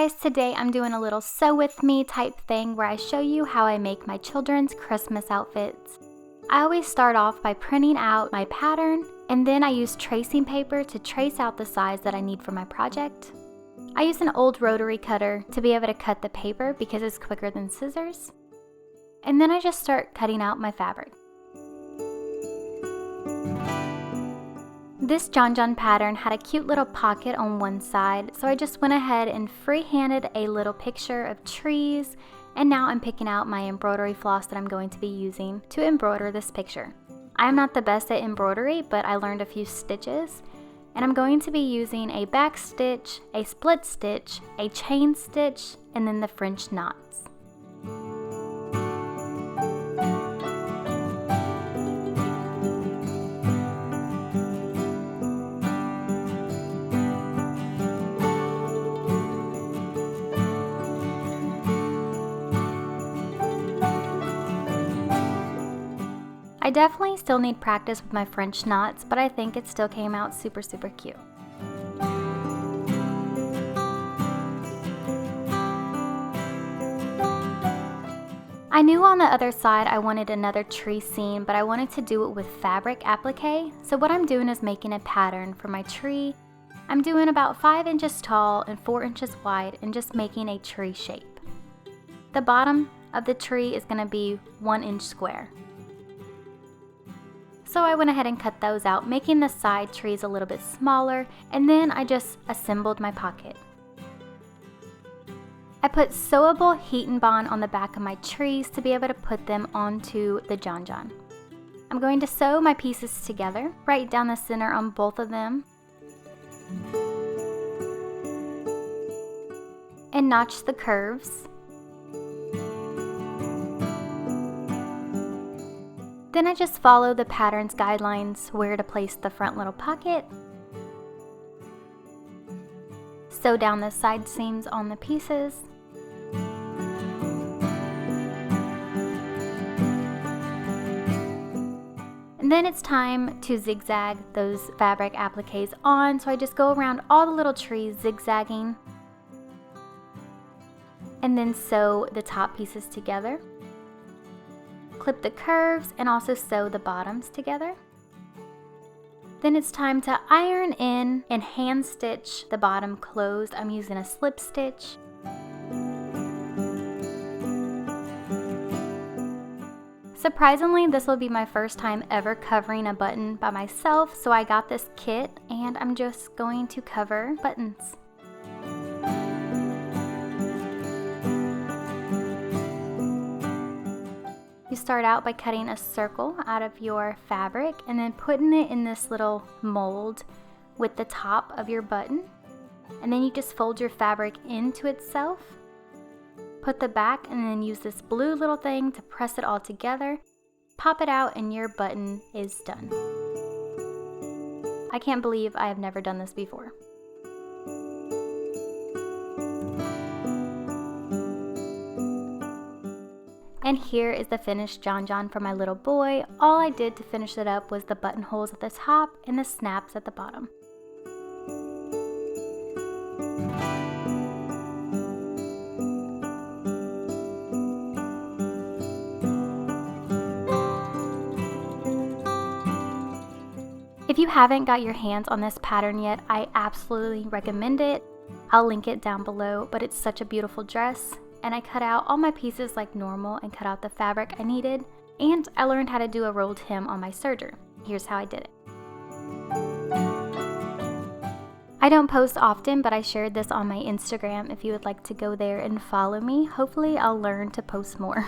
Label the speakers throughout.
Speaker 1: guys, today I'm doing a little sew with me type thing where I show you how I make my children's Christmas outfits. I always start off by printing out my pattern, and then I use tracing paper to trace out the size that I need for my project. I use an old rotary cutter to be able to cut the paper because it's quicker than scissors. And then I just start cutting out my fabric. This JonJon pattern had a cute little pocket on one side, so I just went ahead and freehanded a little picture of trees, and now I'm picking out my embroidery floss that I'm going to be using to embroider this picture. I am not the best at embroidery, but I learned a few stitches, and I'm going to be using a back stitch, a split stitch, a chain stitch, and then the French knots. I definitely still need practice with my French knots, but I think it still came out super cute. I knew on the other side I wanted another tree scene, but I wanted to do it with fabric applique, so what I'm doing is making a pattern for my tree. I'm doing about 5 inches tall and 4 inches wide and just making a tree shape. The bottom of the tree is going to be 1 inch square. So I went ahead and cut those out, making the side trees a little bit smaller, and then I just assembled my pocket. I put sewable heat and bond on the back of my trees to be able to put them onto the JonJon. I'm going to sew my pieces together, right down the center on both of them, and notch the curves. Then I just follow the pattern's guidelines where to place the front little pocket. Sew down the side seams on the pieces. And then it's time to zigzag those fabric appliques on, so I just go around all the little trees zigzagging. And then sew the top pieces together. Clip the curves and also sew the bottoms together. Then it's time to iron in and hand stitch the bottom closed. I'm using a slip stitch. Surprisingly, this will be my first time ever covering a button by myself, so I got this kit and I'm just going to cover buttons. You start out by cutting a circle out of your fabric and then putting it in this little mold with the top of your button. And then you just fold your fabric into itself, put the back, and then use this blue little thing to press it all together. Pop it out and your button is done. I can't believe I have never done this before. And here is the finished JonJon for my little boy. All I did to finish it up was the buttonholes at the top and the snaps at the bottom. If you haven't got your hands on this pattern yet, I absolutely recommend it. I'll link it down below, but it's such a beautiful dress. And I cut out all my pieces like normal and cut out the fabric I needed, and I learned how to do a rolled hem on my serger. Here's how I did it. I don't post often, but I shared this on my Instagram if you would like to go there and follow me. Hopefully I'll learn to post more.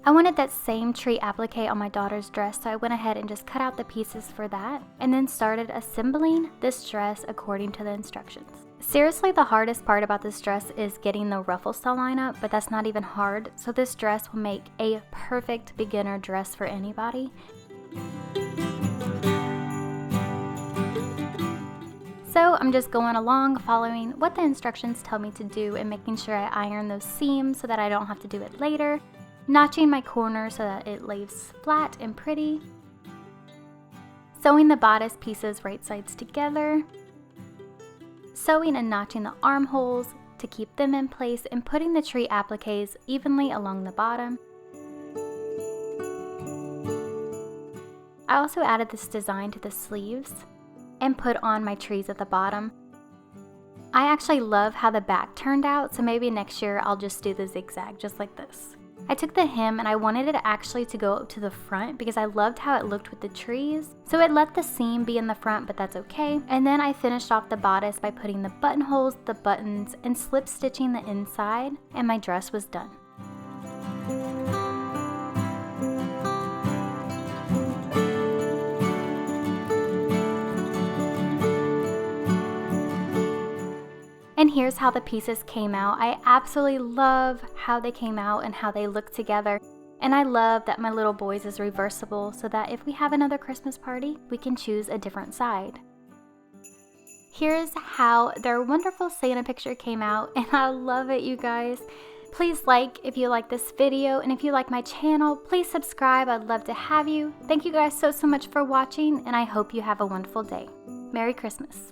Speaker 1: I wanted that same tree applique on my daughter's dress, so I went ahead and just cut out the pieces for that, and then started assembling this dress according to the instructions. Seriously, the hardest part about this dress is getting the ruffles to line up, but that's not even hard, so this dress will make a perfect beginner dress for anybody. So I'm just going along following what the instructions tell me to do and making sure I iron those seams so that I don't have to do it later, notching my corner so that it lays flat and pretty, sewing the bodice pieces right sides together, sewing and notching the armholes to keep them in place, and putting the tree appliques evenly along the bottom. I also added this design to the sleeves and put on my trees at the bottom. I actually love how the back turned out, so maybe next year I'll just do the zigzag just like this. I took the hem and I wanted it actually to go up to the front because I loved how it looked with the trees. So it let the seam be in the front, but that's okay. And then I finished off the bodice by putting the buttonholes, the buttons, and slip stitching the inside, and my dress was done. And here's how the pieces came out. I absolutely love how they came out and how they look together. And I love that my little boy's is reversible so that if we have another Christmas party, we can choose a different side. Here's how their wonderful Santa picture came out, and I love it, you guys. Please like if you like this video, and if you like my channel, please subscribe. I'd love to have you. Thank you guys so much for watching, and I hope you have a wonderful day. Merry Christmas.